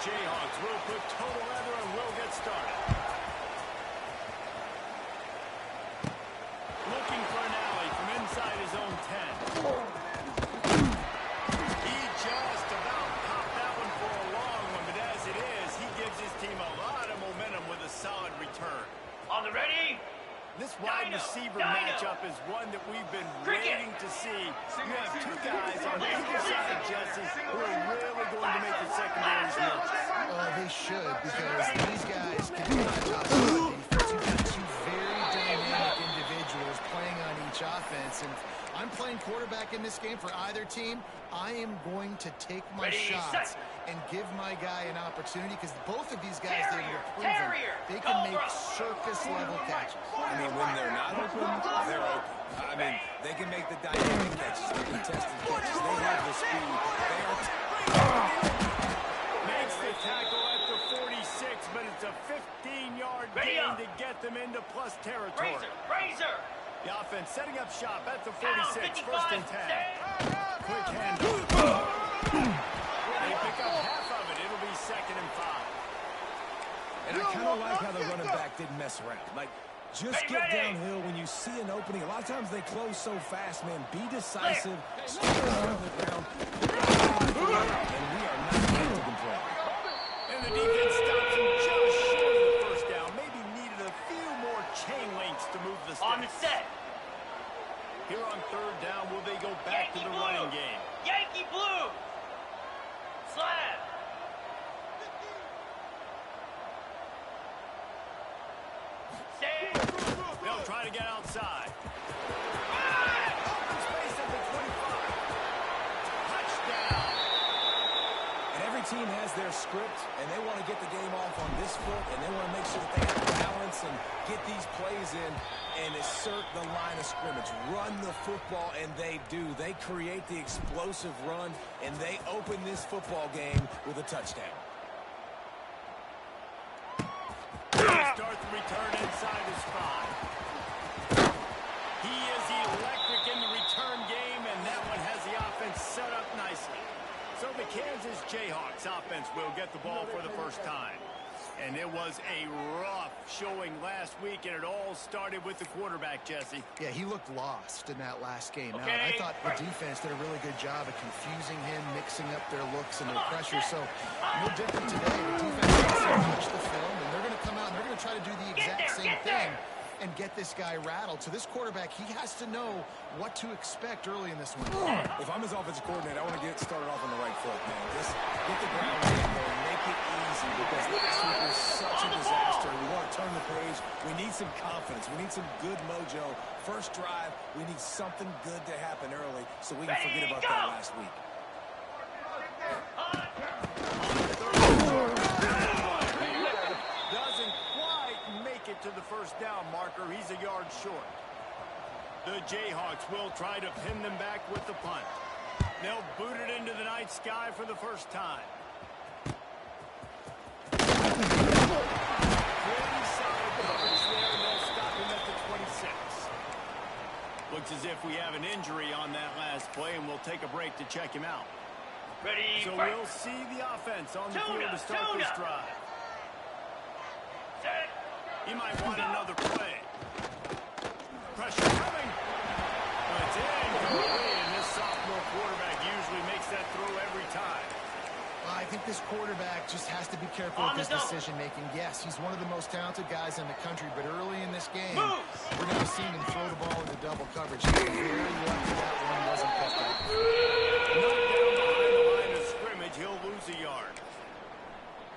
Jayhawks will put total leather and will get started. Looking for an alley from inside his own 10. He just about popped that one for a long one, but as it is, he gives his team a lot of momentum with a solid return. On the ready? This wide receiver matchup is one that we've been waiting to see. You have two guys on either side, Jesse, who are really going to make the secondaries nervous. Oh, they should, because these guys can not touch on defense. You've got two very dynamic individuals playing on each offense, and I'm playing quarterback in this game for either team. I am going to take my shots and give my guy an opportunity, because both of these guys, they've proven they can make circus-level catches. I mean, when they're not open, they're open. I mean, they can make the dynamic catches, the contested catches. They have the speed. They are... Makes the tackle at the 46, but it's a 15-yard gain to get them into plus territory. Razor! The offense setting up shop at the 46, first and 10. Quick handoff. They pick up half of it. It'll be 2nd and 5. And I kind of like how the running back didn't mess around. Like, just get downhill when you see an opening. A lot of times they close so fast, man. Be decisive. Stay on the ground. And we are not going to control. And the defense stops him just short of the first down. Maybe needed a few more chain links to move the sticks. On the set. Here on 3rd down, will they go back to the running game? Yankee blue. Slab. They'll try to get outside. Open space at the 25. Touchdown. And every team has their script, and they want to get the game off on this foot, and they want to make sure that they have balance and get these plays in and assert the line of scrimmage. Run the football, and they do. They create the explosive run, and they open this football game with a touchdown. Start the return inside his 5. He is electric in the return game, and that one has the offense set up nicely. So the Kansas Jayhawks offense will get the ball for the first time. And it was a rough showing last week, and it all started with the quarterback, Jesse. Yeah, he looked lost in that last game. Now, I thought the defense did a really good job of confusing him, mixing up their looks and their pressure. So, no different today. The defense has to watch the film, and they're going to come out and they're going to try to do the exact same thing and get this guy rattled. So this quarterback, he has to know what to expect early in this one. If I'm his offensive coordinator, I want to get started off on the right foot, man. Just get the ground game going, make it easy, because last week was such a disaster. We want to turn the page. We need some confidence. We need some good mojo. First drive, we need something good to happen early so we can forget about that last week. Doesn't quite make it to the first down marker. He's a yard short. The Jayhawks will try to pin them back with the punt. They'll boot it into the night sky for the first time. Pretty solid coverage there, and they'll stop him at the 26. Looks as if we have an injury on that last play, and we'll take a break to check him out. Ready, so we'll see the offense on the field to start this drive. Set. He might want another play. Pressure coming. It's incomplete, and this sophomore quarterback usually makes that throw every time. I think this quarterback just has to be careful with his decision-making. Yes, he's one of the most talented guys in the country, but early in this game, we're going to see him throw the ball into double coverage. He's very lucky that one wasn't picked up. Knocked down behind the line of scrimmage, he'll lose a yard.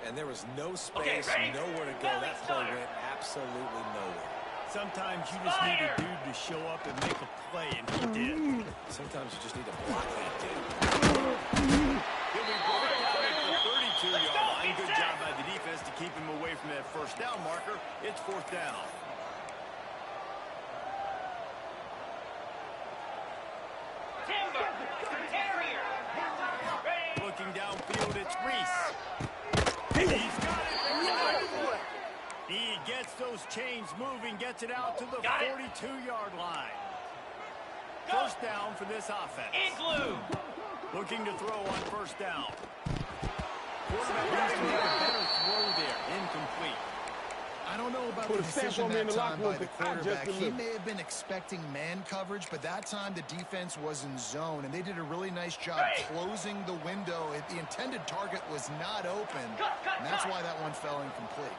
And there was no space, nowhere to go. That play went absolutely nowhere. Sometimes you just need a dude to show up and make a play, and he did. Sometimes you just need to block that dude. He'll be brought down at the 32-yard line. Good job by the defense to keep him away from that first down marker. It's 4th down. Timber. Terrier. Ready. Looking downfield, it's Reese. He's got it. He gets those chains moving, gets it out to the 42-yard line. First down for this offense. Igloo. Looking to throw on first down. quarterback needs to make a better throw there. Incomplete. I don't know about the decision that time by the quarterback. He may have been expecting man coverage, but that time the defense was in zone, and they did a really nice job closing the window. The intended target was not open, and that's why that one fell incomplete.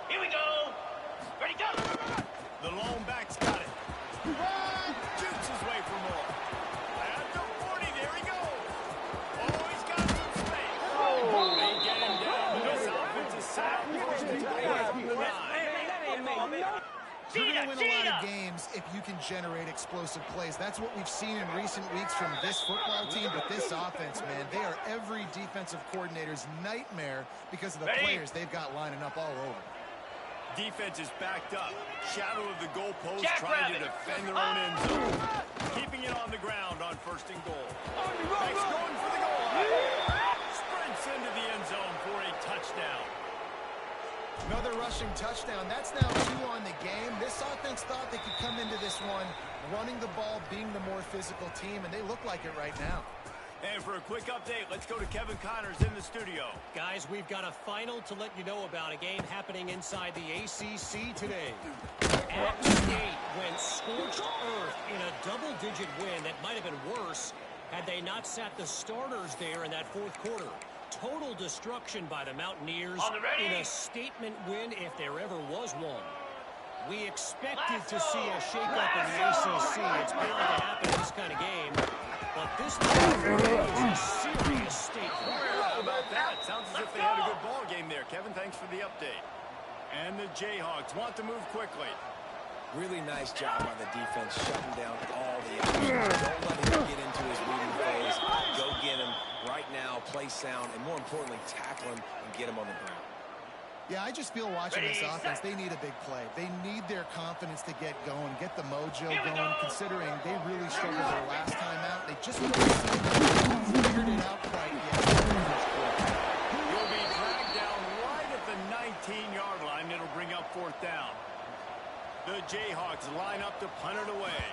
Here we go. Ready, go. The lone back's got it. Shoots his way for more. At the 40, there he goes. Oh, he's got some space. They get him down, but this offense is set up first and goal from the 9. You're going to win a lot of games if you can generate explosive plays. That's what we've seen in recent weeks from this football team, but this offense, man, they are every defensive coordinator's nightmare because of the players they've got lining up all over. Defense is backed up. Shadow of the goalpost trying to defend their own end zone. Keeping it on the ground on first and goal. Next going for the goal line. Sprints into the end zone for a touchdown. Another rushing touchdown. That's now 2 on the game. This offense thought they could come into this one running the ball, being the more physical team, and they look like it right now. And for a quick update, let's go to Kevin Connors in the studio. Guys, we've got a final to let you know about, a game happening inside the ACC today. App State went scorched earth in a double-digit win that might have been worse had they not sat the starters there in that fourth quarter. Total destruction by the Mountaineers in a statement win if there ever was one. We expected to see a shakeup in the ACC. It's bound to happen in this kind of game. But this is a serious statement. How about that? Sounds as if they had a good ball game there. Kevin, thanks for the update. And the Jayhawks want to move quickly. Really nice job by the defense, shutting down all the options. Don't let him get into his reading phase. Go get him right now, play sound, and more importantly, tackle him and get him on the ground. Yeah, I just feel watching this offense, they need a big play. They need their confidence to get going, get the mojo going, considering they really struggled their last time out. They just don't figured it out quite yet. He'll be dragged down right at the 19-yard line. It'll bring up fourth down. The Jayhawks line up to punt it away.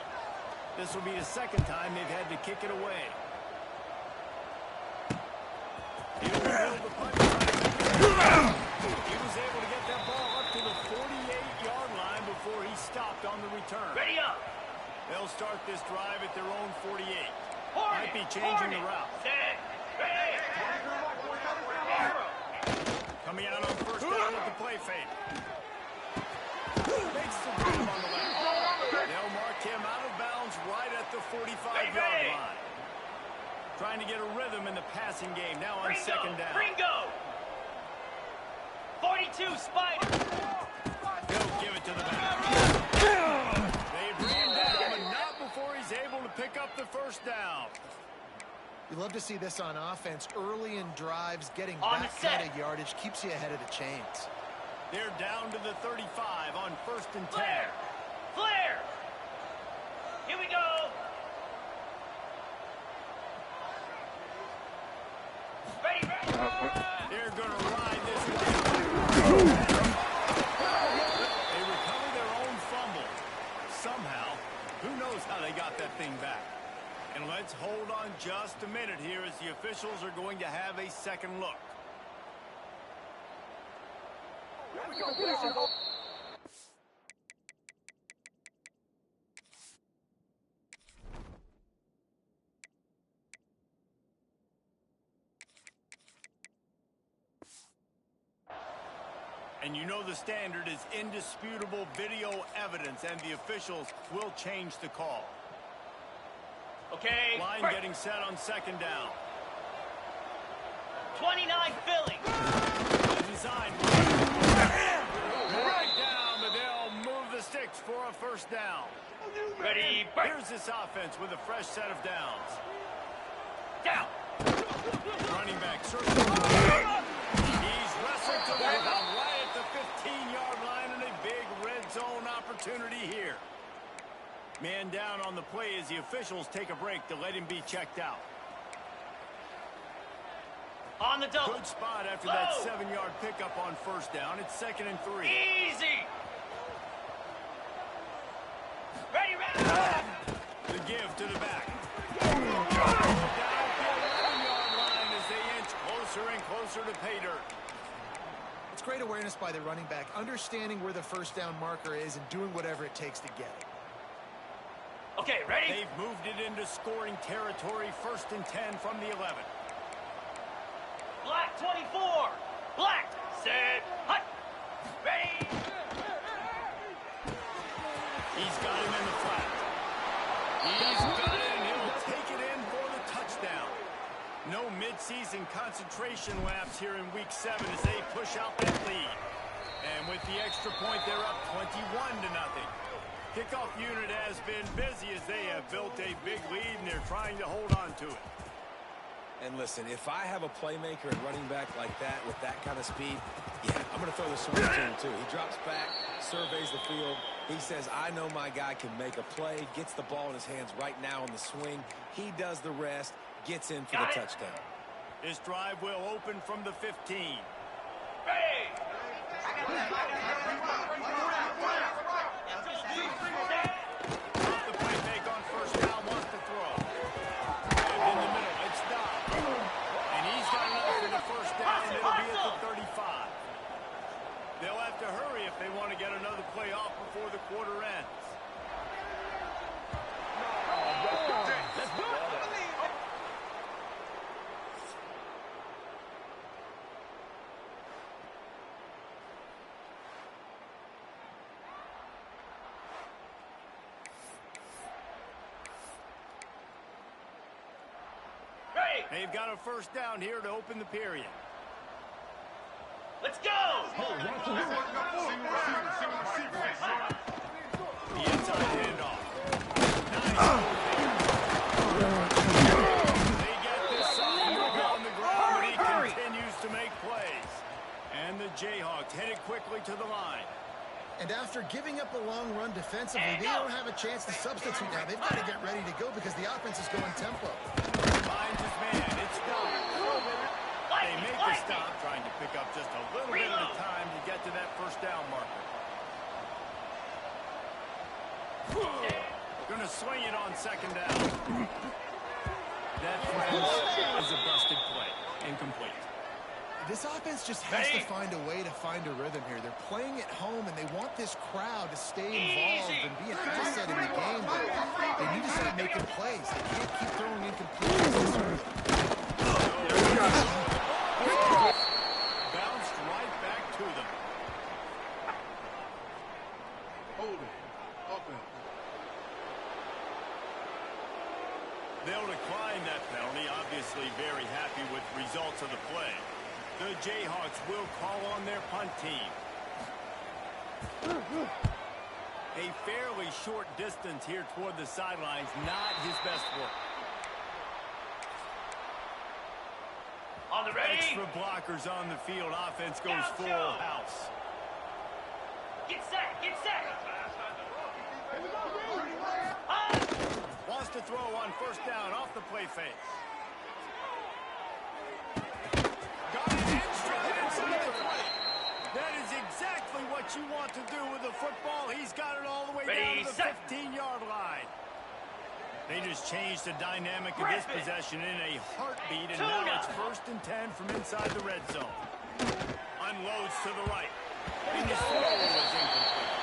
This will be the second time they've had to kick it away. He'll build the punt. He was able to get that ball up to the 48-yard line before he stopped on the return. Ready up. They'll start this drive at their own 48. Might be changing the route. Ready. Coming out on first down with the play fake. Makes the move on the left. They'll mark him out of bounds right at the 45-yard line. Trying to get a rhythm in the passing game now on second down. Ringo. 42, Spider. He'll give it to the back. They bring him down, but not before he's able to pick up the first down. You love to see this on offense. Early in drives, getting that kind of yardage keeps you ahead of the chains. They're down to the 35 on first and 10. Flare. Here we go. Ready. They're going to ride this one. They recover their own fumble. Somehow, who knows how they got that thing back. And let's hold on just a minute here as the officials are going to have a second look. And you know the standard is indisputable video evidence, and the officials will change the call. Okay. Line getting set on second down. 29 Philly. Design. Right down, but they'll move the sticks for a first down. Ready. Here's this offense with a fresh set of downs. Down. Running back circle. He's wrestled to the ground right at the 15-yard line, and a big red zone opportunity here. Man down on the play as the officials take a break to let him be checked out. On the double. Good spot after that 7-yard pickup on first down. It's 2nd and 3. Easy. Ready. The give to the back. Down at the 11-yard line as they inch closer and closer closer to pay dirt. It's great awareness by the running back, understanding where the first down marker is and doing whatever it takes to get it. Okay, ready? They've moved it into scoring territory, 1st and 10 from the 11. Black 24. Black. Set. Hut. Ready. He's got him in the flat. He's got it, and he'll take it in for the touchdown. No midseason concentration laps here in Week 7 as they push out that lead. And with the extra point, they're up 21-0. Kickoff unit has been busy as they have built a big lead, and they're trying to hold on to it. And listen, if I have a playmaker and running back like that with that kind of speed, yeah, I'm going to throw the swing to him too. He drops back, surveys the field. He says, I know my guy can make a play, gets the ball in his hands right now on the swing. He does the rest, gets in for the touchdown. This drive will open from the 15. Ready. Off the play fake on first down, wants to throw. And in the middle, it's Dodd. And he's got enough for the first down, and it'll be at the 35. They'll have to hurry if they want to get another play off before the quarter ends. They've got a first down here to open the period. Let's go. The inside handoff. Nice. They get this sophomore on the ground, but he continues to make plays. And the Jayhawks headed quickly to the line. And after giving up a long run defensively, they don't have a chance to substitute now. They've got to get ready to go because the offense is going tempo. Finds his man. It's Dodd. They make the stop, trying to pick up just a little bit at a time to get to that first down marker. Going to swing it on second down. That, friends, is a busted play. Incomplete. This offense just has to find a way to find a rhythm here. They're playing at home, and they want this crowd to stay involved and be an asset in the game. But they need to start making plays. They can't keep throwing incompletions. Bounced right back to them. They'll decline that penalty. Obviously very happy with the results of the play. The Jayhawks will call on their punt team. A fairly short distance here toward the sidelines, not his best work. On the ready. Extra blockers on the field. Offense goes full house. Get set. Get set. Wants to throw on first down off the play fake. Got it in stride inside the 20. That is exactly what you want to do with the football. He's got it all the way down to the 15-yard line. They just changed the dynamic of this possession in a heartbeat, and now it's 1st and 10 from inside the red zone. Unloads to the right. And his throw was incomplete.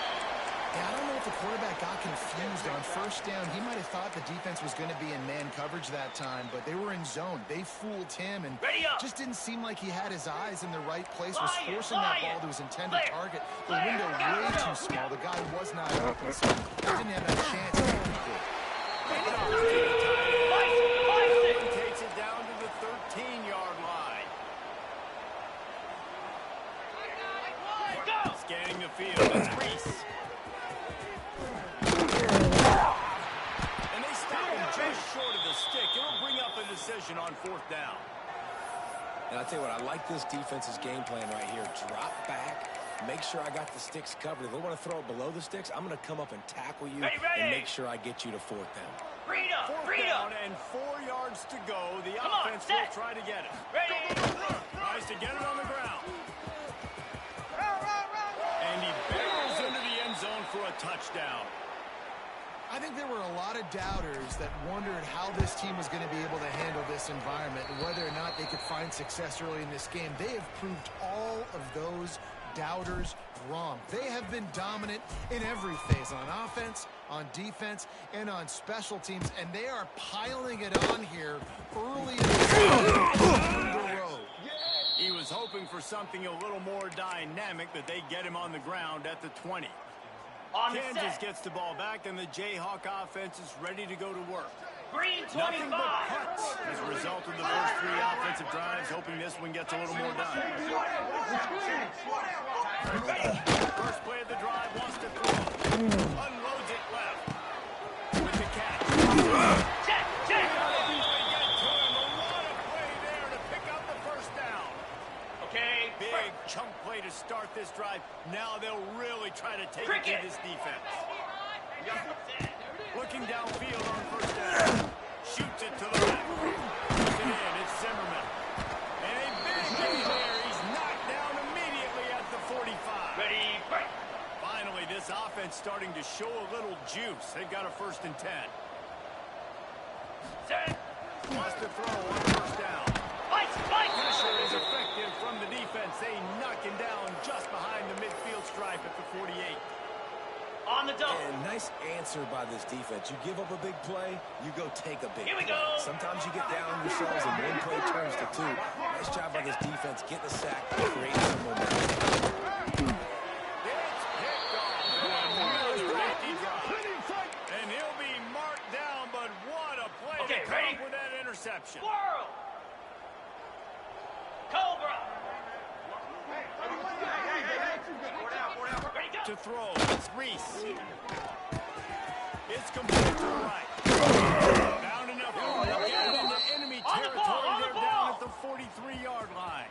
Yeah, I don't know if the quarterback got confused on first down. He might have thought the defense was going to be in man coverage that time, but they were in zone. They fooled him, and just didn't seem like he had his eyes in the right place, was forcing that ball to his intended target. The window way too small. The guy was not open, so he didn't have that chance to complete. Takes it down to the 13-yard line. Scanning the field, it's Reese. And they stop him just short of the stick. It'll bring up a decision on 4th down. And I'll tell you what, I like this defense's game plan right here. Drop back, make sure I got the sticks covered. If they want to throw it below the sticks, I'm going to come up and tackle you and make sure I get you to 4th down. Fourth down and 4 yards to go. The offense will try to get it. Tries to get it on the ground. And he barrels into the end zone for a touchdown. I think there were a lot of doubters that wondered how this team was going to be able to handle this environment and whether or not they could find success early in this game. They have proved all of those doubters wrong. They have been dominant in every phase, on offense, on defense, and on special teams, and they are piling it on here early in the road. He was hoping for something a little more dynamic, that they get him on the ground at the 20. Kansas gets the ball back, and the Jayhawk offense is ready to go to work. Green 25. Nothing but cuts as a result of the first 3 offensive drives, hoping this one gets a little more done. First play of the drive, wants to throw. Unloads it left. With the catch. Check, check. Get to him. A lot of play there to pick up the first down. Okay. Big chunk play to start this drive. Now they'll really try to take it to this defense. Looking downfield on first down. Shoots it to the left. Puts it in. It's Zimmerman. And a big gain there. He's knocked down immediately at the 45. Ready, break. Finally, this offense starting to show a little juice. They've got a 1st and 10. Set. Wants to throw on first down. Fight, fight. Pressure is effective from the defense. They knock him down just behind the midfield stripe at the 48. On the double. And nice answer by this defense. You give up a big play, you go take a big Here we play. go. Sometimes you get down yourselves and one play turns to 2. Nice job by this defense getting a sack, creating some momentum. It's picked off. Another empty drive. And he'll be marked down, but what a play Okay, to come ready? up with that interception. Swirl. Cobra. Ready, go. To throw, it's Reese. It's complete to the right. Found enough room to get into enemy On the ball, territory. on the They're ball. down at the 43-yard line.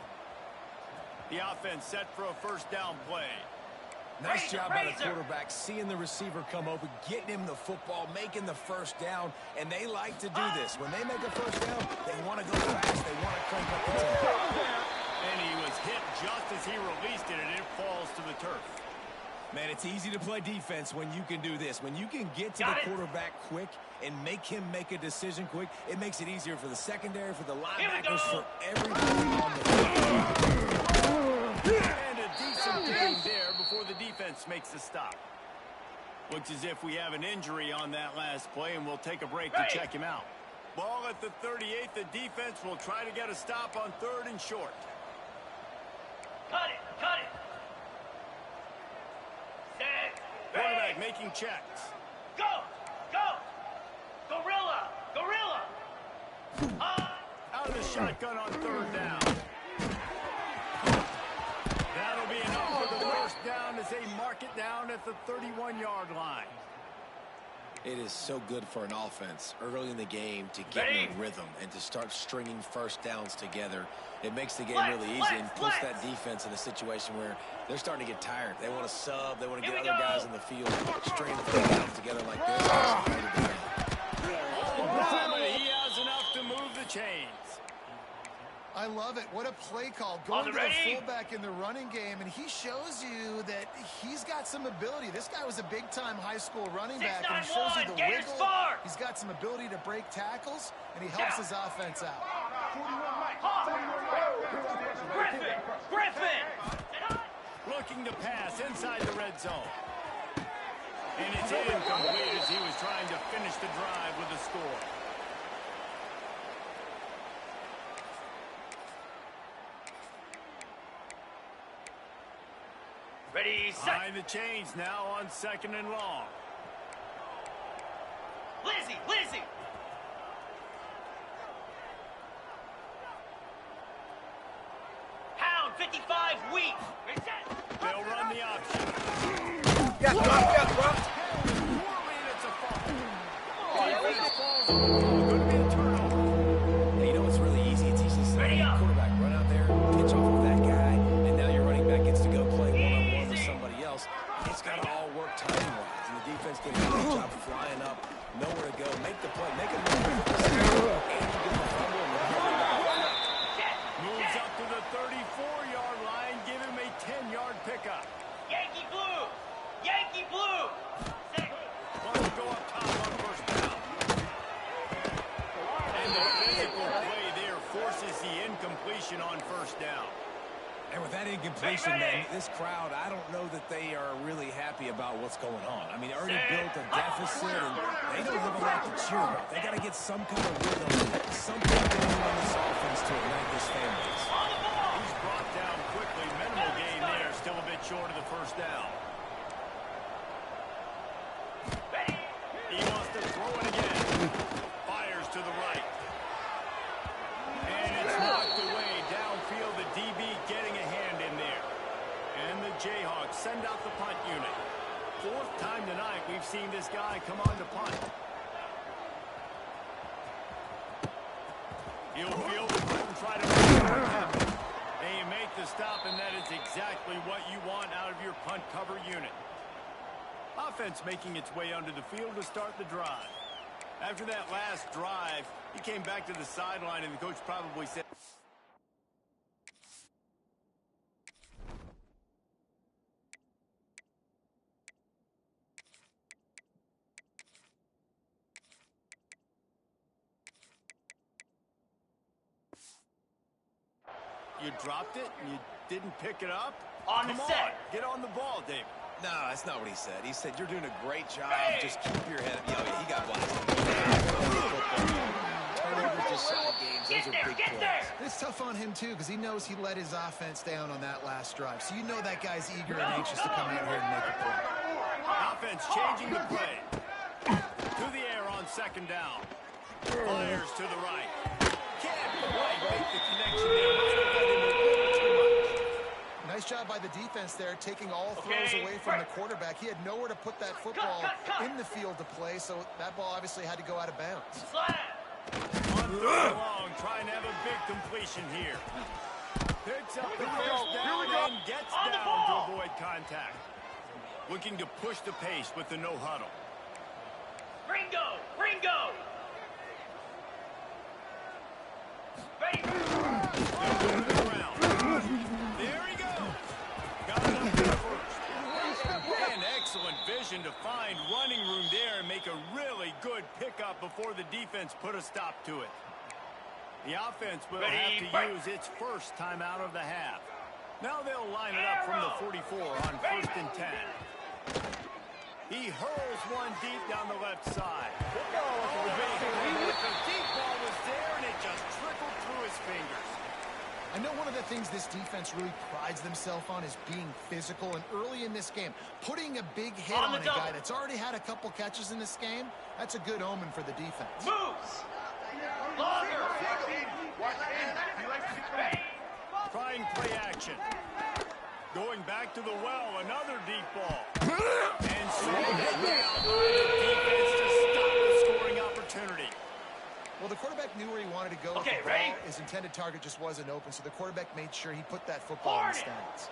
The offense set for a first down play. Nice job by the Razor. quarterback, seeing the receiver come open, getting him the football, making the first down, and they like to do this. When they make a first down, they want to go fast. They want to crank up the tempo. And he was hit just as he released it, and it falls to the turf. Man, it's easy to play defense when you can do this. When you can get to Got the it. quarterback quick and make him make a decision quick, it makes it easier for the secondary, for the Here we linebackers, go. for everybody on the field. And a decent gain there before the defense makes the stop. Looks as if we have an injury on that last play, and we'll take a break to Hey. check him out. Ball at the 38. The defense will try to get a stop on 3rd and short. Cut it, cut it. Set. Quarterback Ready. making checks. Go, go. Gorilla, gorilla. Out of the shotgun on 3rd down. That'll be enough for the first down as they mark it down at the 31-yard line. It is so good for an offense early in the game to get in a rhythm and to start stringing first downs together. It makes the game really easy and puts that defense in a situation where they're starting to get tired. They want to sub. They want to get other guys in the field, stringing first downs together like this. He has enough to move the chains. I love it. What a play call. On Going the to the ready? fullback in the running game, and he shows you that he's got some ability. This guy was a big-time high school running back, and he shows you the 6'9" Gators wiggle. far. He's got some ability to break tackles, and he helps his offense out. Griffin, Griffin. Looking to pass inside the red zone. And it's incomplete as he was trying to finish the drive with a score. Ready, set. Behind the chains now on 2nd and long. Lizzie, Lizzie. Hound 55 weak. They'll run the option. Got dropped. Worley, it's a fumble. Defense falls on the ball. Going to be a turnover. Hey, you know what's really easy? It's easy to say, Ready hey, up. quarterback, run out there, pitch off of that guy, and now your running back gets to go play one-on-one with somebody else. It's got to all work timing-wise, and the defense did a great job flying up, nowhere to go, make the play, make it move, and you get the fumble, and Moves up to the 34-yard line. Give him a 10-yard pickup. Yankee blue. Yankee blue. Set. Wants to go up top forces the incompletion on first down. And with that incompletion, man, this crowd, I don't know that they are really happy about what's going on. I mean, they already built a deficit, and they don't have a lot to cheer about. They got to get some kind of rhythm, something going on this offense to ignite this fan base. He's brought down quickly. Minimal gain there. Still a bit short of the first down. He wants to throw it again. Fires to the right. And it's knocked away downfield. The DB getting a hand in there. And the Jayhawks send out the punt unit. Fourth time tonight we've seen this guy come on to punt. He'll field the punt and try to make it happen. And you make the stop, and that is exactly what you want out of your punt cover unit. Offense making its way onto the field to start the drive. After that last drive, he came back to the sideline, and the coach probably said, you dropped it and you didn't pick it up? On the Come set. on, get on the ball, David. No, that's not what he said. He said, you're doing a great job. Just keep your head up. Yeah, he got blasted. Turnovers, just side games. Those are big plays. It's tough on him, too, because he knows he let his offense down on that last drive. So you know that guy's eager and anxious to come out here and make a play. Offense changing the play. To the air on second down. Fires to the right. Can't quite make the connection there. Must have got him a little too much. Nice job by the defense there, taking all throws away from the quarterback. He had nowhere to put that football in the field to play, so that ball obviously had to go out of bounds. On third long, trying to have a big completion here. Picks up the first down and gets down to avoid contact. Looking to push the pace with the no huddle. Ringo! Ringo! Ready? They'll move it around. There he goes. Got it up there first. And excellent vision to find running room there and make a really good pickup before the defense put a stop to it. The offense will have to use its first time out of the half. Now they'll line it up from the 44 on 1st and 10. He hurls one deep down the left side. The deep ball was there, and it just trickled through his fingers. I know one of the things this defense really prides themselves on is being physical, and early in this game, putting a big hit on a guy that's already had a couple catches in this game, that's a good omen for the defense. Moves! Longer! Trying play action. Going back to the well, another deep ball. And slowing it down by the defense to stop the scoring opportunity. Well, the quarterback knew where he wanted to go with the ball. His intended target just wasn't open, so the quarterback made sure he put that football in the stands.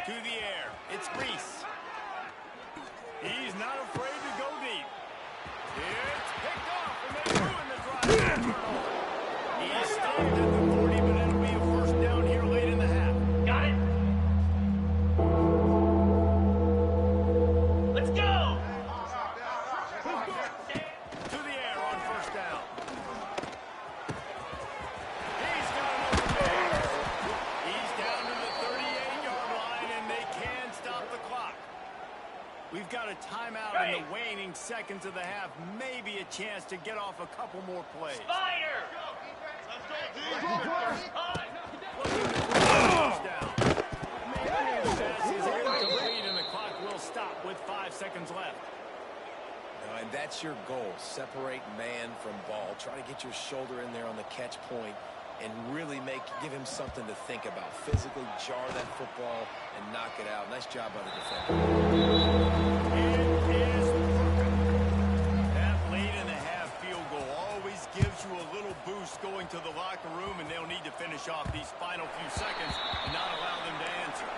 To the air. It's Reese. He's not afraid to go deep. It's picked off, and they ruin the drive. He's staying at the 40, but it'll be a first down here late in the half. Got it? Let's go! To the air on first down. He's got an open man. He's down to the 38-yard line, and they can stop the clock. We've got a timeout in the waning seconds of the half. Maybe a chance to get off a couple more plays. Spider! And the clock will stop with 5 seconds left. And that's your goal. Separate man from ball. Try to get your shoulder in there on the catch point and really give him something to think about. Physically jar that football and knock it out. Nice job by the defender. It is perfect. That late in the half field goal always gives you a little boost going to the locker room, and they'll need to finish off these final few seconds and not allow them to answer.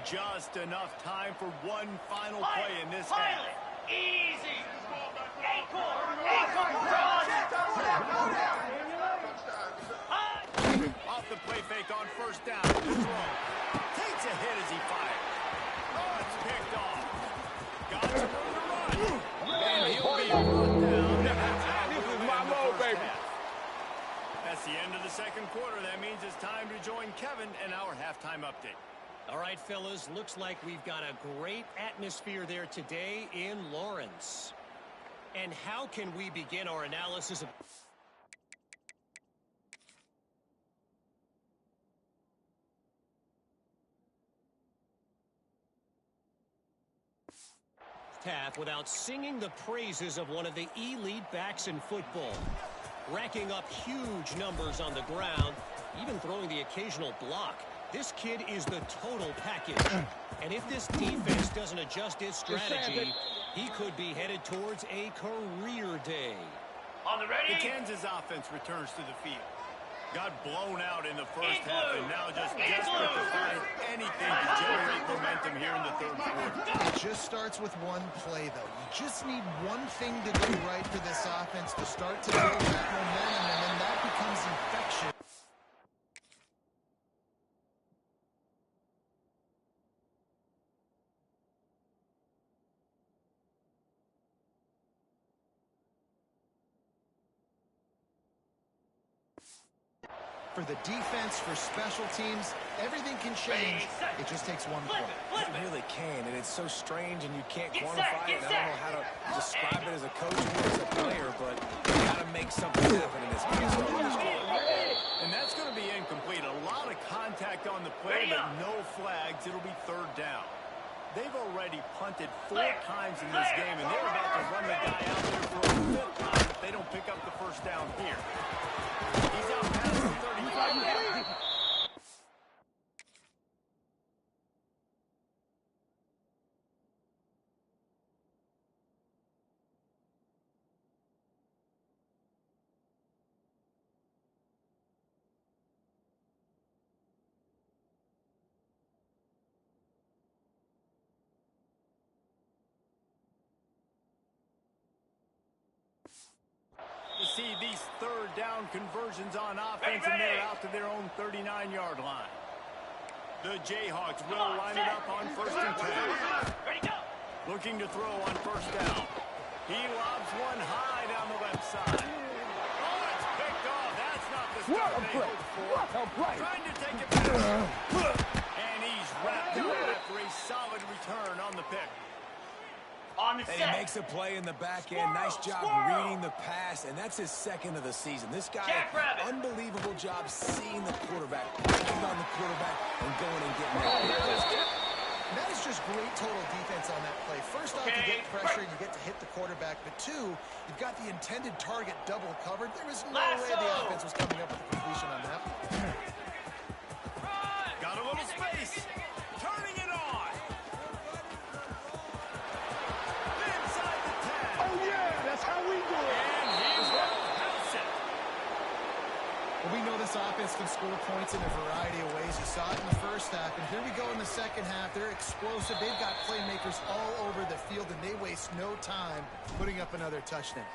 just enough time for one final play in this half. Easy. Off the play fake on first down. The throw. Takes a hit as he fires. Oh, it's picked off. Got some room to run. And he'll be brought down. This is my mode, baby. That's the end of the second quarter. That means it's time to join Kevin in our halftime update. All right, fellas, looks like we've got a great atmosphere there today in Lawrence. And how can we begin our analysis of... half without singing the praises of one of the elite backs in football, racking up huge numbers on the ground, even throwing the occasional block. This kid is the total package, and if this defense doesn't adjust its strategy, he could be headed towards a career day. On the ready? The Kansas offense returns to the field. Got blown out in the first half and now just desperate to find anything to generate momentum here in the third quarter. It just starts with one play, though. You just need one thing to go right for this offense to start to build that momentum, and then that becomes infectious. For the defense, for special teams, everything can change. It just takes one play. It really can, and it's so strange, and you can't quantify it. And I don't know how to describe it as a coach or as a player, but you got to make something happen in this case. And that's going to be incomplete. A lot of contact on the play, but no flags. It'll be third down. They've already punted 4 times in this game, and they're about to run the guy out there for a 5th time if they don't pick up the first down here. He's out past the 35. To see these third down conversions on offense, and they're out to their own 39-yard line. The Jayhawks will line it up on first and 10. Looking to throw on first down. He lobs one high down the left side. Oh, it's picked off. That's not the start they hoped for. Trying to take it back. And he's wrapped up after a solid return on the pick. And he makes a play in the back end. Nice job reading the pass, and that's his second of the season. This guy, unbelievable job seeing the quarterback, picking on the quarterback, and going and getting that. That is just great total defense on that play. First off, you get pressure, you get to hit the quarterback, but 2, you've got the intended target double covered. There was no way the offense was coming up with a completion on that. Got a little space. Turning it on. Inside the 10. Oh, yeah, that's how we do it. And he will house it. Well, we know this offense can score points in a variety of ways. You saw it in the first half, and here we go in the second half. They're explosive. They've got playmakers all over the field, and they waste no time putting up another touchdown.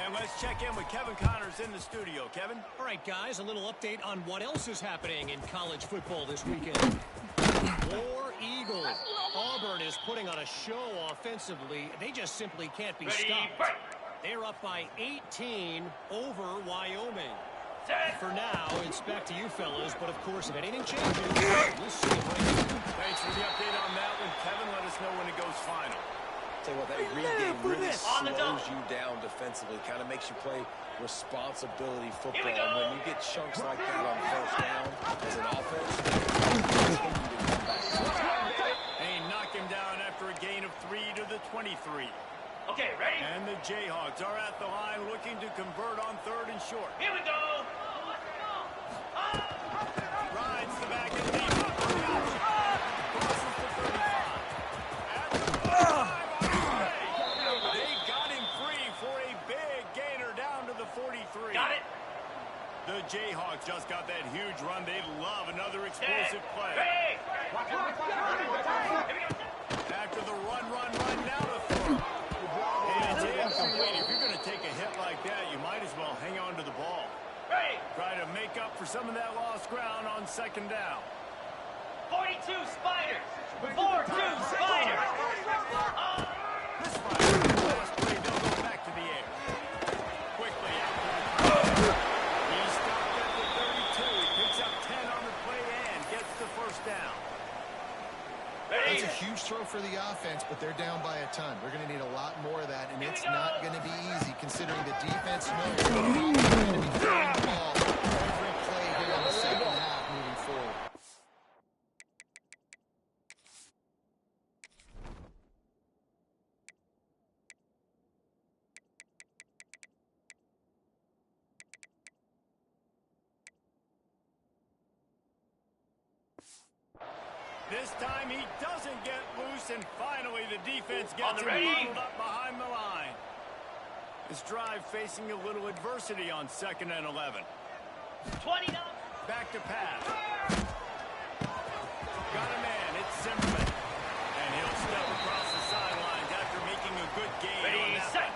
And let's check in with Kevin Connors in the studio. Kevin? All right, guys, a little update on what else is happening in college football this weekend. War Eagles. Auburn is putting on a show offensively. They just simply can't be stopped. They're up by 18 over Wyoming. For now, it's back to you fellas, but of course, if anything changes, we'll see it right here. Thanks for the update on that one. Kevin, let us know when it goes final. Tell you what, that read game really slows you down defensively. Kind of makes you play responsibility football. And when you get chunks like that on first down as an offense, They knock him down after a gain of 3 to the 23. Okay, ready? And the Jayhawks are at the line looking to convert on 3rd and short. Here we go. Rides the back and leads the option. Crosses the 35. At the 5. They got him free for a big gainer down to the 43. Got it. The Jayhawks just got that huge run. They love another explosive play. Ready? some of that lost ground on second down. 42 Spiders. 4-2 Spiders. This last play, they'll go back to the air. Quickly out to the he stopped at the 32. He picks up 10 on the play and gets the first down. That's a huge throw for the offense, but they're down by a ton. We're going to need a lot more of that, and it's not going to be easy considering the defense knows they're going to be throwing the ball every play here in the second half moving forward. This time he doesn't get loose, and finally the defense gets him bundled up behind the line. This drive facing a little adversity on 2nd and 11. 29. Back to pass. Got a man, it's Zimmerman. And he'll step across the sidelines after making a good gain on that one.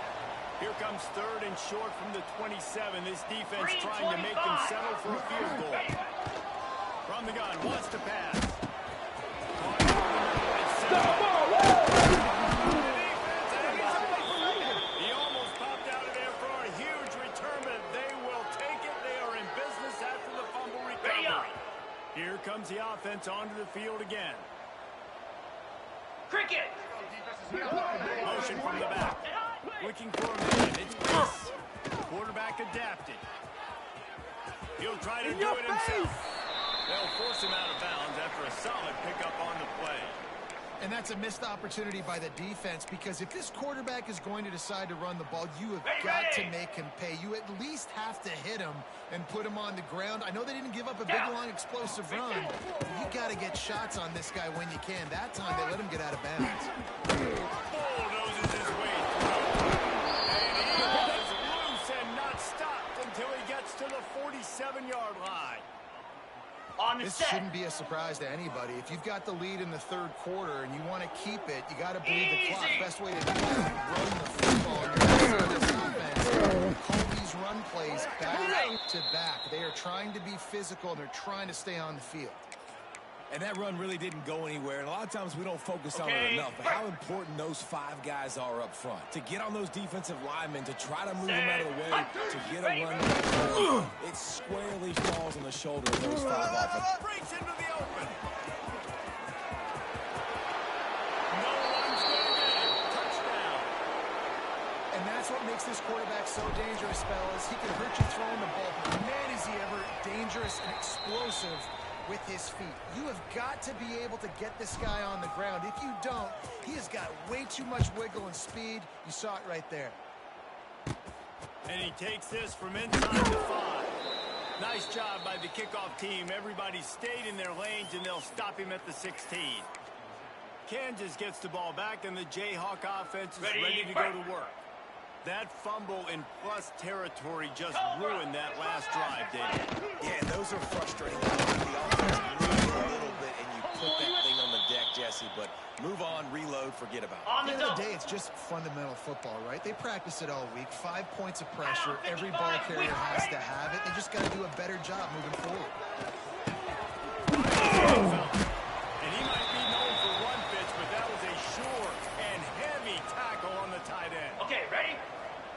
Here comes 3rd and short from the 27. This defense trying to make them settle for a field goal. From the gun, wants to pass. He almost popped out of there for a huge return, but they will take it. They are in business after the fumble recovery. Here comes the offense onto the field again. Cricket. Motion from the back. Looking for a man. It's Reese. Quarterback adapted. He'll try to do it himself. They'll force him out of bounds after a solid pickup on the play. And that's a missed opportunity by the defense, because if this quarterback is going to decide to run the ball, you have got to make him pay. You at least have to hit him and put him on the ground. I know they didn't give up a big, long, explosive run, but you got to get shots on this guy when you can. That time, they let him get out of bounds. Bulldozes his way through. And he is loose and not stopped until he gets to the 47-yard line. This shouldn't be a surprise to anybody. If you've got the lead in the 3rd quarter and you want to keep it, you got to bleed the clock. Best way to do that is run the football. You're going to see this offense call these run plays back to back. They are trying to be physical, and they're trying to stay on the field. And that run really didn't go anywhere. And a lot of times we don't focus on it enough. But how important those 5 guys are up front. To get on those defensive linemen, to try to move them out of the way, to get a run. It squarely falls on the shoulder of those 5 offense. Breaks into the open. No one's going to get him. Touchdown. And that's what makes this quarterback so dangerous, fellas. He can hurt you throwing the ball, but man, is he ever dangerous and explosive with his feet. You have got to be able to get this guy on the ground. If you don't, he has got way too much wiggle and speed. You saw it right there. And he takes this from inside the 5. Nice job by the kickoff team. Everybody stayed in their lanes, and they'll stop him at the 16. Kansas gets the ball back, and the Jayhawk offense is ready to go to work. That fumble in plus territory just ruined that last drive, David. Yeah, those are frustrating. The offense moves a little bit, and you put that thing on the deck, Jesse. But move on, reload, forget about it. At the end of the day, it's just fundamental football, right? They practice it all week. 5 points of pressure. Every ball carrier has to have it. They just got to do a better job moving forward. And he might be known for run fits, but that was a sure and heavy tackle on the tight end. Okay, ready?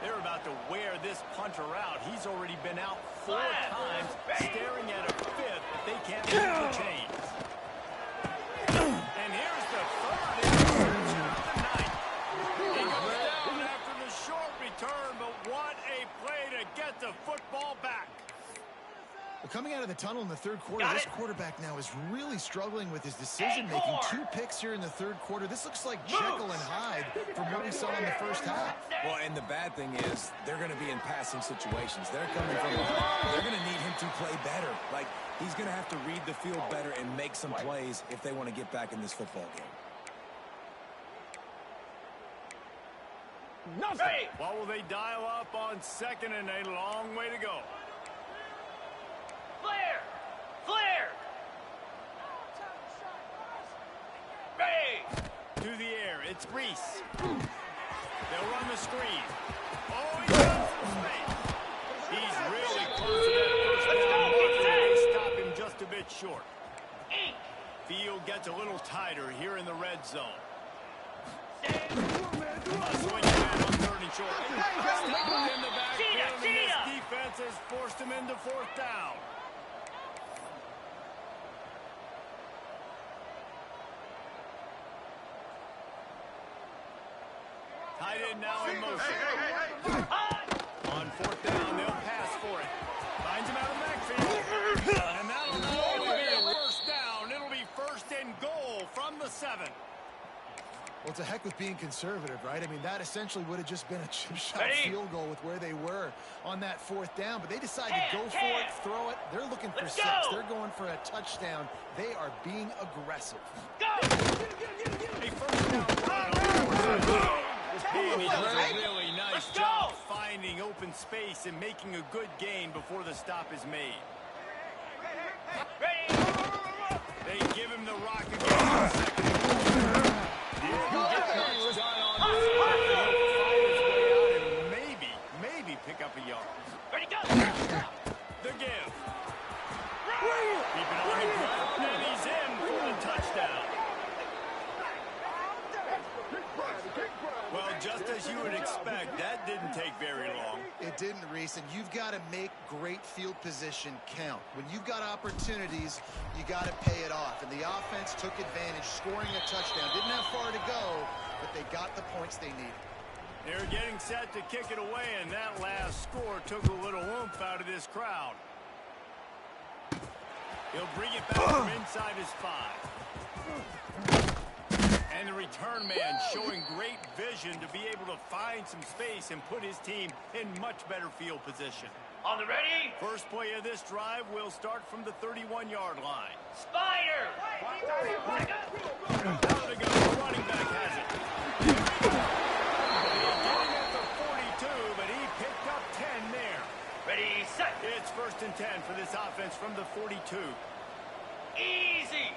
They're about to wear this punter out. He's already been out 4 times, staring at a 5th. They can't move the chains. And here's the 3rd interception of the night. He goes down after the short return, but what a play to get the football back. Well, coming out of the tunnel in the 3rd quarter, this quarterback now is really struggling with his decision-making. 2 picks here in the 3rd quarter. This looks like Jekyll and Hyde from what we saw in the first half. Well, and the bad thing is they're going to be in passing situations. They're coming from behind. They're going to need him to play better. Like, he's going to have to read the field better and make some plays if they want to get back in this football game. What will they dial up on 2nd and a long way to go? Flare! Flare! Ready! To the air, it's Reese. They'll run the screen. Oh, he runs the space. He's really close to that first down marker. short. Ink. Field gets a little tighter here in the red zone. Stand. Swing man on 3rd and short. Stopped in the backfield, and this Cheetah. defense has forced him into 4th down. Tight end now in motion. On 4th down, they'll pass for it. Finds him out of the backfield. And that'll not only be a 1st down, it'll be 1st and goal from the 7. Well, to heck with being conservative, right? I mean, that essentially would have just been a chip shot Ready? field goal with where they were on that 4th down. But they decided to go for it, throw it. They're looking for Let's 6. go. They're going for a touchdown. They are being aggressive. Go. A 1st down run. And he does a really nice Let's go. job finding open space and making a good gain before the stop is made. Ready. They give him the rock again. He'll get things done on this one. He'll fight his way out and maybe pick up a yard. Ready, go. The give. Keep it on the ground, and he's in for the touchdown. Well, just as you would expect, that didn't take very long. It didn't, Reese, and you've got to make great field position count. When you've got opportunities, you got to pay it off. And the offense took advantage, scoring a touchdown. Didn't have far to go, but they got the points they needed. They're getting set to kick it away, and that last score took a little oomph out of this crowd. He'll bring it back from inside his 5. And the return man showing great vision to be able to find some space and put his team in much better field position. On the ready. First play of this drive will start from the 31-yard line. Spider. Now to go. The running back has it. He got him at the 42, but he picked up 10 there. Ready, set. It's 1st and 10 for this offense from the 42. Easy.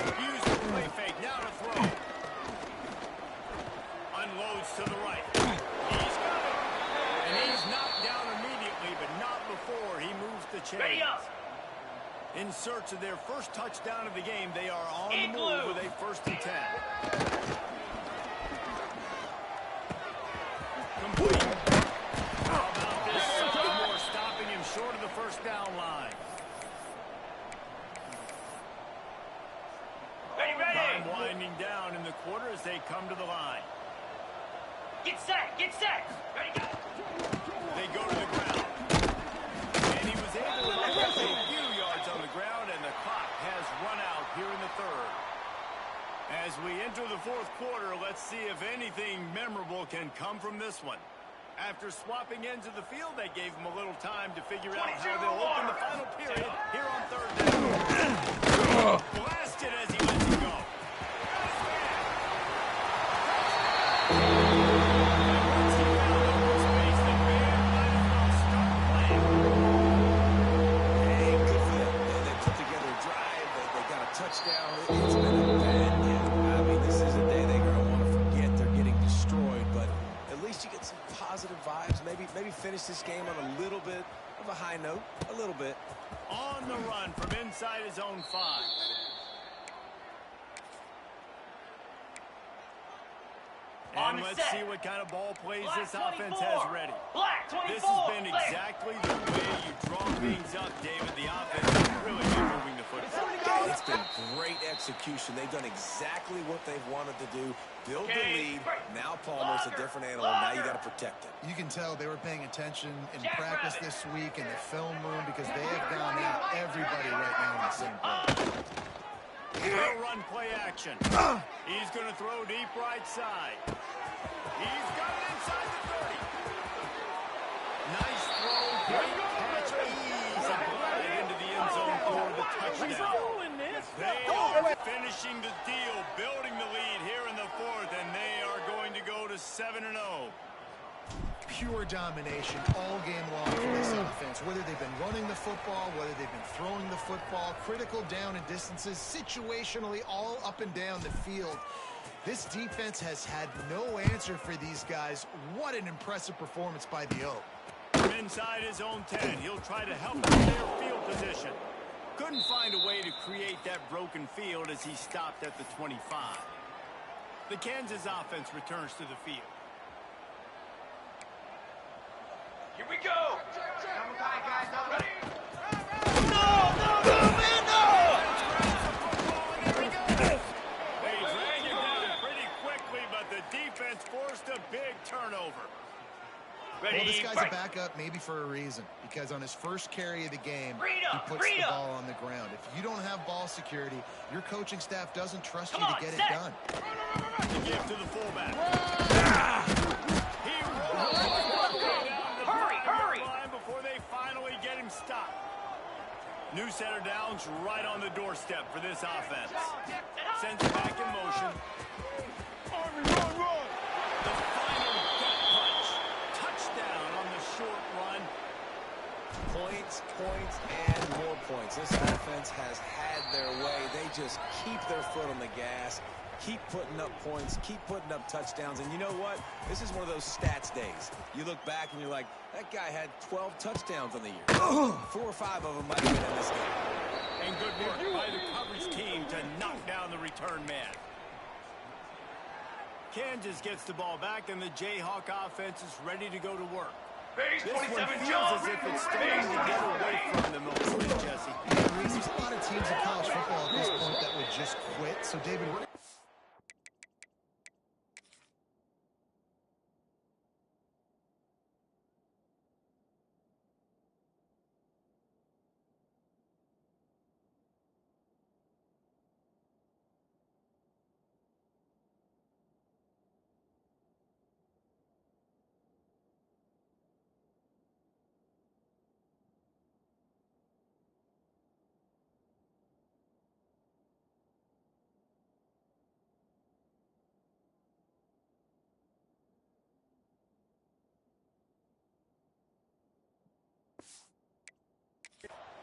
Use the play fake. Now to throw. Unloads to the right. He's got it. And he's knocked down immediately, but not before he moves the chains. Ready up. In search of their first touchdown of the game, they are on the Igloo. move with a 1st and 10. Complete. How about this sophomore stopping him short of the 1st down line? Ready, ready. Time winding down in the quarter as they come to the line. Get set. Get set. Ready, go. They go to the ground. And he was able to get a few yards on the ground, and the clock has run out here in the 3rd. As we enter the 4th quarter, let's see if anything memorable can come from this one. After swapping ends of the field, they gave him a little time to figure out how they'll open the final period here on 3rd down. Blasted as he lets it go. Once he found open space, the band might as well start playing. Hey, good for them. They put together a drive. They got a touchdown. It's been a bad day. I mean, this is a day they're going to want to forget. They're getting destroyed, but at least you get some positive vibes. Maybe finish this game on a little bit of a high note. A little bit. On the run from inside his own 5. On And the let's set. see what kind of ball plays Black this offense 24. has ready. Black 24. This has been Clear. exactly the way you draw things up, David. The offense has really been moving the football. It's been great execution. They've done exactly what they've wanted to do. Build the Okay, lead. break. Now Palmer's a different animal. Now you got to protect him. You can tell they were paying attention in Jack practice Rabbit. this week in the film room because they have gone at everybody right now in the same play. He'll run play action. He's going to throw deep right side. He's got it inside the 30. Nice throw, great catch, ease applied into the end zone for the touchdown. They are finishing the deal, building the lead here in the 4th, and they are going to go to 7-0. Pure domination all game long for this offense. Whether they've been running the football, whether they've been throwing the football, critical down and distances, situationally all up and down the field. This defense has had no answer for these guys. What an impressive performance by the O. From inside his own 10, he'll try to help them with their field position. Couldn't find a way to create that broken field as he stopped at the 25. The Kansas offense returns to the field. Here we go. Ready? They dragged it down pretty quickly, but the defense forced a big turnover. Ready? Well, this guy's a backup maybe for a reason, because on his first carry of the game, he puts the ball on the ground. If you don't have ball security, your coaching staff doesn't trust you to get it done. The give to the fullback. He Hurry! line before they finally get him stopped. New center downs right on the doorstep for this offense. Sends it back in motion. Run! The final gut punch. Touchdown on the short run. Points, and more points. This offense has had their way. They just keep their foot on the gas, keep putting up points, keep putting up touchdowns. And you know what? This is one of those stats days. You look back and you're like, that guy had 12 touchdowns on the year. 4 or 5 of them might have been in this game. And good work by the coverage team to knock down the return man. Kansas gets the ball back, and the Jayhawk offense is ready to go to work. Base This one 27 feels John. as if it's starting to get away from them a little bit, Jesse. There's a lot of teams in college football at this point that would just quit. So, David,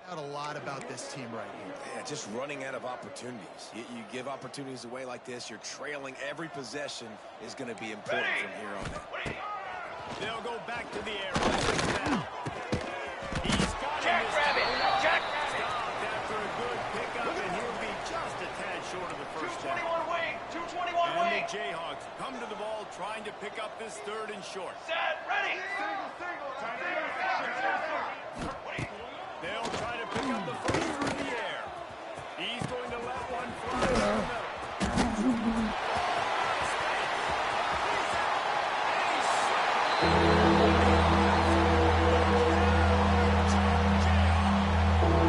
out a lot about this team right here. Yeah, just running out of opportunities. You give opportunities away like this, you're trailing every possession is going to be important from here on out. They'll go back to the air right now. He's got him this Rabbit. time. Jack Stopped after a good pickup, and he'll be just a tad short of the first down. 221 wing. 221 And wing. the Jayhawks come to the ball trying to pick up this 3rd and short. Set. Ready. They'll try to pick up the first through the air. He's going to let one fly down the middle.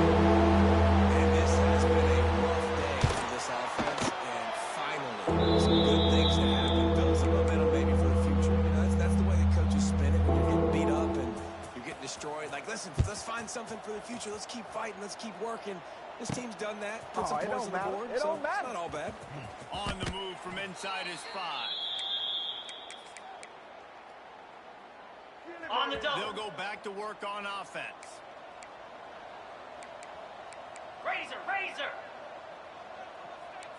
And this has been a rough day for this offense, and finally, some good things to happen. Build some momentum maybe for the future. You know, that's the way the coaches spin it. When you're getting beat up and you're getting destroyed, like, listen, let's find something for the future. Let's keep fighting. Let's keep working. This team's done that. Put some points on the board. So it's not all bad. On the move from inside his 5. On the double. They'll go back to work on offense. Razor.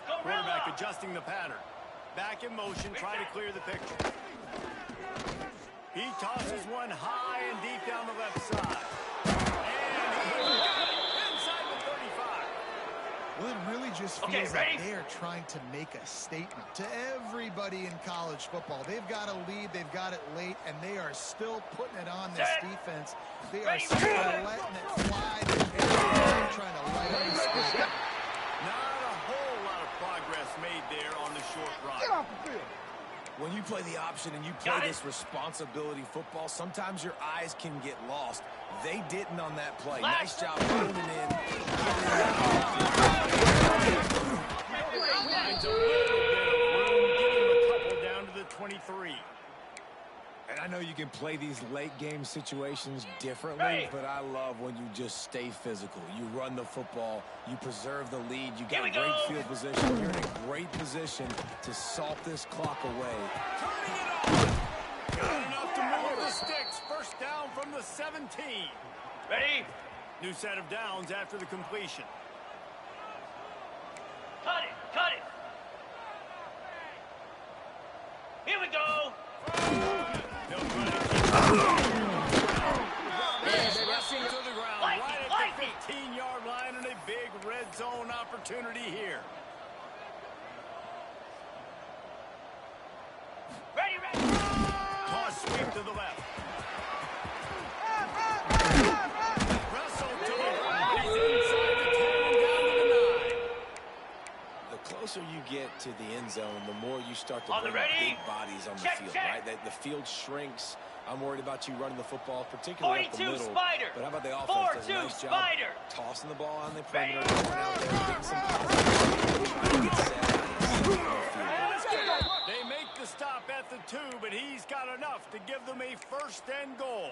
Quarterback Gorilla. adjusting the pattern. Back in motion, trying to clear the picture. He tosses one high and deep down the left side. And he's got it inside the 35. Well, it really just Okay, feels ready? like they are trying to make a statement to everybody in college football. They've got a lead, they've got it late, and they are still putting it on this Set. defense. They are Ready, still set. letting it fly. They're trying to light up the score. Not a whole lot of progress made there on the short run. Get off the field. When you play the option and you play Got it. this responsibility football, sometimes your eyes can get lost. They didn't on that play. Nice job running in. Finds a little bit of room, getting a couple down to the 23. And I know you can play these late game situations differently, Right. but I love when you just stay physical. You run the football, you preserve the lead, you Here got we great go. field position. You're in a great position to salt this clock away. Turning it on. Got enough to move the sticks. First down from the 17. Ready. New set of downs after the completion. Cut it. Here we go. They'll try to keep He's wrestling to the ground right at the Lightning. 15-yard line, and a big opportunity here. Ready, ready. Toss sweep to the left. Russell to the ground. He's inside the 10 and down to the 9. The closer you get to the end zone, the more you start to On the bring ready? big bodies on the Check, field, check. right? The field shrinks. I'm worried about you running the football, particularly up the 42 middle. Spider. But how about the offense? 4-2 Does a nice job Spider. tossing the ball on the Ready? perimeter, going out there, getting some positive, trying to get set on the field. They make the stop at the 2, but he's got enough to give them a first and goal.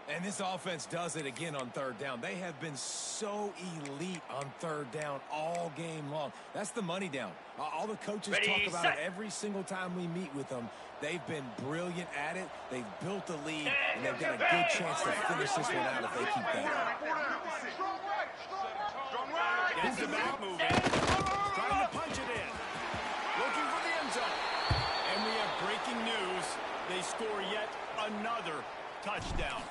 And this offense does it again on third down. They have been so elite on third down all game long. That's the money down. All the coaches Ready, talk about set. it every single time we meet with them. They've been brilliant at it. They've built a lead, and they've got a good chance to finish this one out if they keep that up. Gets the back moving. Trying to punch it in. Looking for the end zone. And we have breaking news. They score yet another touchdown.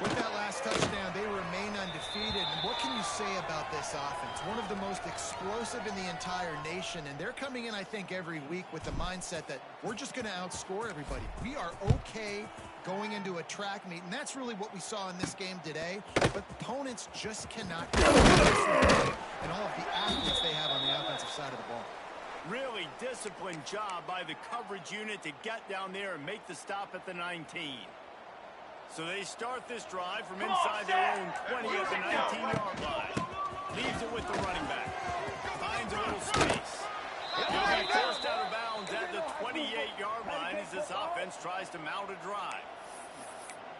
With that last touchdown, they remain undefeated. And what can you say about this offense? One of the most explosive in the entire nation. And they're coming in, I think, every week with the mindset that we're just going to outscore everybody. We are okay going into a track meet. And that's really what we saw in this game today. But opponents just cannot get and all of the athletes they have on the offensive side of the ball. Really disciplined job by the coverage unit to get down there and make the stop at the 19. So they start this drive from inside their own 20 at the 19-yard line. Leaves it with the running back. Finds a little space. He'll be forced out of bounds at the 28-yard line as this offense tries to mount a drive.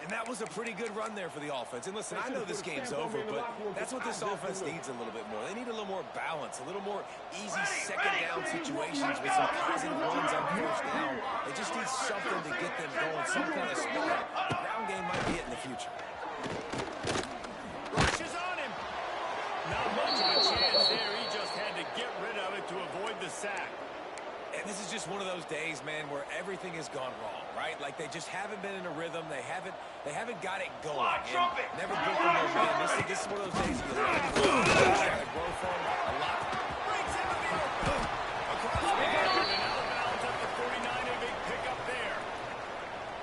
And that was a pretty good run there for the offense. And listen, I know this game's over, but that's what this offense needs a little bit more. They need a little more balance, a little more easy second down situations with some positive runs on first down. They just need something to get them going, some kind of spark. The ground game might be it in the future. Rushes on him. Not much of a chance there. He just had to get rid of it to avoid the sack. And this is just one of those days, man, where everything has gone wrong, right? Like they just haven't been in a rhythm. They haven't got it going. Trumpet. Never built the momentum. This is one of those days where they're trying to grow from a lot. Breaks into the open. Across the field and out of bounds at the 49. A big pickup there.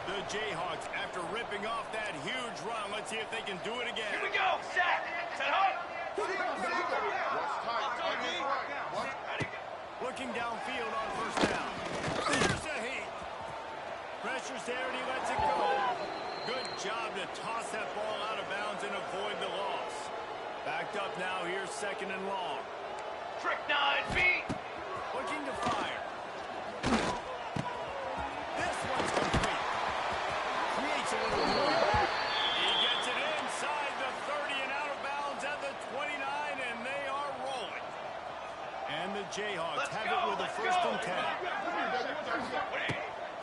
The Jayhawks, after ripping off that huge run, let's see if they can do it again. Here we go. Set. Set high. Looking downfield on first down. There's a heat. Pressure's there and he lets it go. Good job to toss that ball out of bounds and avoid the loss. Backed up now, here's second and long. Trick 9 feet. Looking to fire. This one's complete. Creates a little room. He gets it inside the 30 and out of bounds at the 29, and they are rolling. And the Jayhawks have it with a first and 10.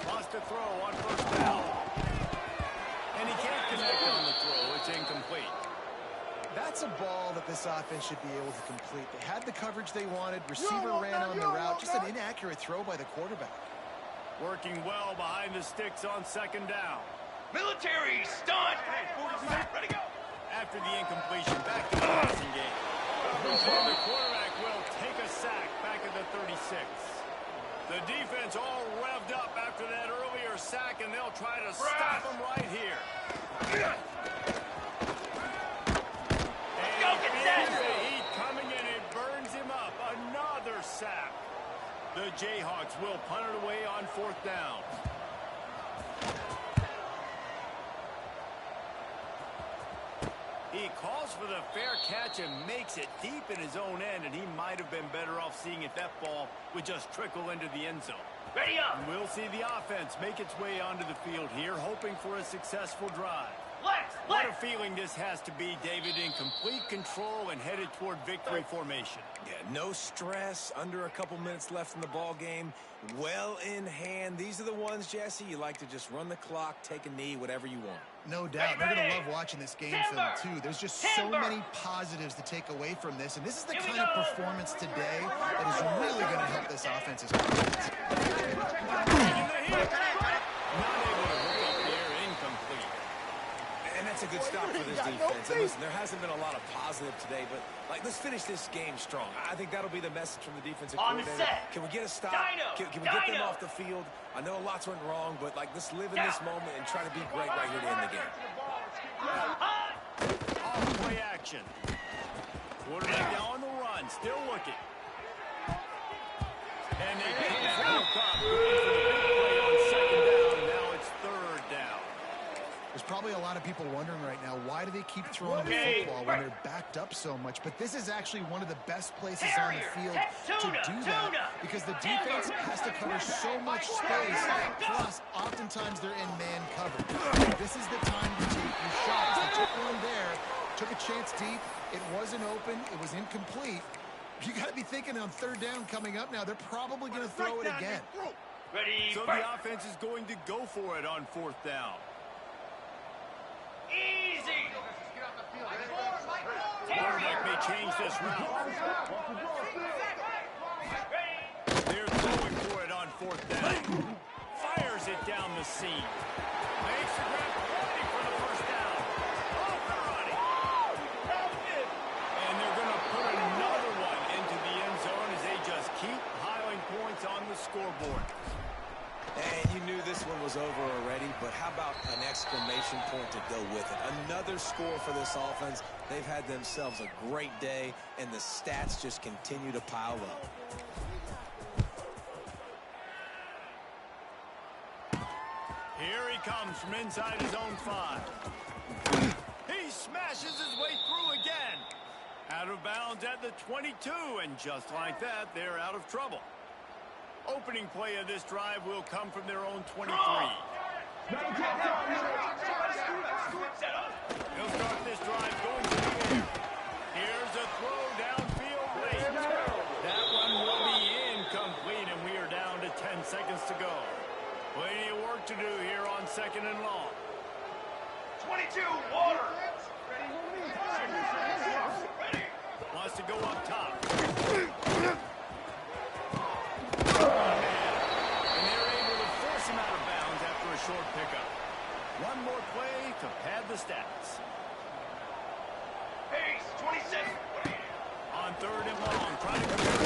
Lost a throw on first down. And he can't connect on the throw. It's incomplete. That's a ball that this offense should be able to complete. They had the coverage they wanted. Receiver ran on the route. Just an inaccurate throw by the quarterback. Working well behind the sticks on second down. Military stunt. Ready, go. After the incompletion, back to the passing game. And the quarterback will take a sack back at the 36. The defense all revved up after that earlier sack, and they'll try to stop him right here. Go, get set. The heat coming in, it burns him up. Another sack. The Jayhawks will punt it away on fourth down. He calls for the fair catch and makes it deep in his own end, and he might have been better off seeing if that ball would just trickle into the end zone. Ready up. And we'll see the offense make its way onto the field here, hoping for a successful drive. Legs. What a feeling this has to be, David, in complete control and headed toward victory formation. Yeah, no stress, under a couple minutes left in the ball game, well in hand. These are the ones, Jesse, you like to just run the clock, take a knee, whatever you want. No doubt. They're going to love watching this game film, Timber. too. There's just so Timber. many positives to take away from this. And this is the Here we kind of go. performance today that is really going to help this offense's confidence. Not able to hook up there, incomplete. And that's a good good stop for this defense. And listen, there hasn't been a lot of positive today, but let's finish this game strong. I think that'll be the message from the defensive On the coordinator. set. Can we get a stop? Dino. Can we get them off the field? I know lots went wrong, but let's live in this moment and try to be great right here to end the game. Off play action. Quarterback now on the run, still looking. And they pick that hook up. Going for the big play on second down. Now it's third down. There's probably a lot of people wondering right now, why do they keep throwing the football when they're backed up so much? But this is actually one of the best places on the field to do that because the defense has to cover so much space, plus oftentimes they're in man cover. This is the time to take your shots. They took one there, took a chance deep. It wasn't open. It was incomplete. You got to be thinking on third down coming up now, they're probably going to throw it again. Ready, So the offense is going to go for it on fourth down. Easy. Quarterback may change this route. They're throwing for it on fourth down. Fires it down the seam. Makes the grab ready for the first down. Off and running. And they're going to put another one into the end zone as they just keep piling points on the scoreboard. And you knew this one was over already, but how about an exclamation point to go with it? Another score for this offense. They've had themselves a great day, and the stats just continue to pile up. Here he comes from inside his own 5. He smashes his way through again. Out of bounds at the 22, and just like that, they're out of trouble. Opening play of this drive will come from their own 23. He'll start this drive going to the air. Here's a throw downfield late. That one will be incomplete, and we are down to 10 seconds to go. Plenty of work to do here on second and long. 22, water. Wants to go up top. And they're able to force him out of bounds after a short pickup. One more play to pad the stats. Pace, 26. On third and long, trying to convert